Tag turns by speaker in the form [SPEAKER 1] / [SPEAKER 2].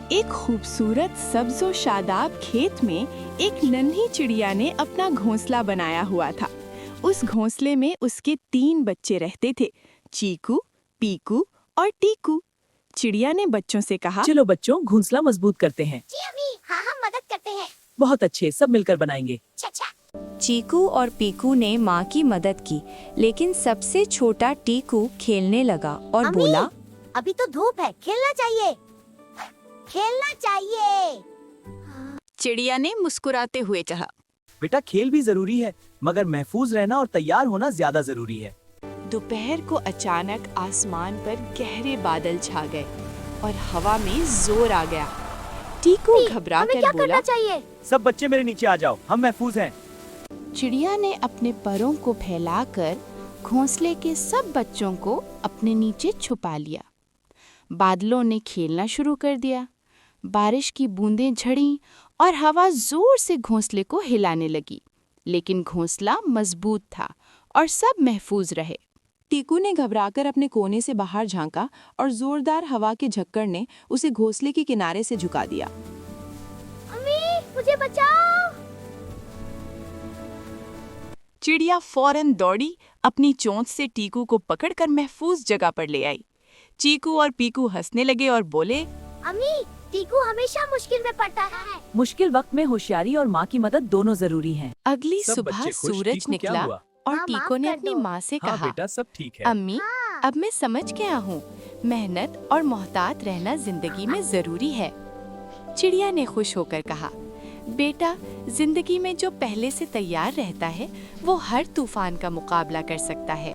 [SPEAKER 1] एक खूबसूरत सब्ज़ो शादाब खेत में एक नन्ही चिड़िया ने अपना घोंसला बनाया हुआ था। उस घोंसले में उसके 3 बच्चे रहते थे, चीकू, पीकू और टीकू। चिड़िया ने बच्चों से कहा,
[SPEAKER 2] चलो बच्चों, घोंसला मजबूत करते हैं।
[SPEAKER 3] जी अम्मी, हाँ हम मदद करते हैं।
[SPEAKER 2] बहुत अच्छे, सब मिलकर बनाएंगे।
[SPEAKER 3] अच्छा।
[SPEAKER 4] चीकू और पीकू ने माँ की मदद की, लेकिन सबसे छोटा टीकू खेलने लगा और
[SPEAKER 3] अम्मी,
[SPEAKER 4] बोला,
[SPEAKER 3] अभी तो धूप है, खेलना चाहिए, खेलना चाहिए।
[SPEAKER 1] चिड़िया ने मुस्कुराते हुए कहा।
[SPEAKER 2] बेटा, खेल भी जरूरी है, मगर महफूज रहना और तैयार होना ज्यादा जरूरी है।
[SPEAKER 1] दोपहर को अचानक आसमान पर गहरे बादल छा गए और हवा में जोर आ गया। टीकू घबरा
[SPEAKER 3] हमें
[SPEAKER 1] कर
[SPEAKER 3] क्या
[SPEAKER 1] बोला,
[SPEAKER 3] करना चाहिए?
[SPEAKER 2] सब बच्चे मेरे नीचे आ जाओ, हम महफूज हैं।
[SPEAKER 1] चिड़िया ने अपने परों को फैलाकर घोंसले के सब बच्चों को अपने नीचे छुपा लिया। बादलों ने खेलना शुरू कर दिया। बारिश की बूंदें झड़ी और हवा जोर से घोंसले को हिलाने लगी, लेकिन घोंसला मजबूत था और सब महफूज रहे। टीकू ने घबराकर अपने कोने से बाहर झांका और जोरदार हवा के झक्कड़ ने उसे घोंसले के किनारे से झुका दिया।
[SPEAKER 3] अम्मी, मुझे बचाओ।
[SPEAKER 1] चिड़िया फौरन दौड़ी, अपनी चोंच से टीकू को पकड़कर महफूज जगह पर ले आई। चीकू और पीकू हंसने लगे और बोले,
[SPEAKER 3] अम्मी, टीकू हमेशा मुश्किल में पड़ता है।
[SPEAKER 2] मुश्किल वक्त में होशियारी और माँ की मदद दोनों जरूरी हैं।
[SPEAKER 1] अगली
[SPEAKER 2] सब
[SPEAKER 1] सुबह
[SPEAKER 2] बच्चे खुश,
[SPEAKER 1] सूरज
[SPEAKER 2] टीकू क्या
[SPEAKER 1] निकला
[SPEAKER 2] हुआ?
[SPEAKER 1] और
[SPEAKER 3] हाँ,
[SPEAKER 1] टीकू ने
[SPEAKER 3] माफ कर
[SPEAKER 1] अपनी
[SPEAKER 3] दो।
[SPEAKER 1] माँ से
[SPEAKER 2] हाँ
[SPEAKER 1] कहा,
[SPEAKER 2] बेटा, सब ठीक है।
[SPEAKER 1] अम्मी, अब मैं समझ गया हूँ, मेहनत और मोहतात रहना जिंदगी में जरूरी है। चिड़िया ने खुश होकर कहा, बेटा, जिंदगी में जो पहले से तैयार रहता है वो हर तूफान का मुकाबला कर सकता है।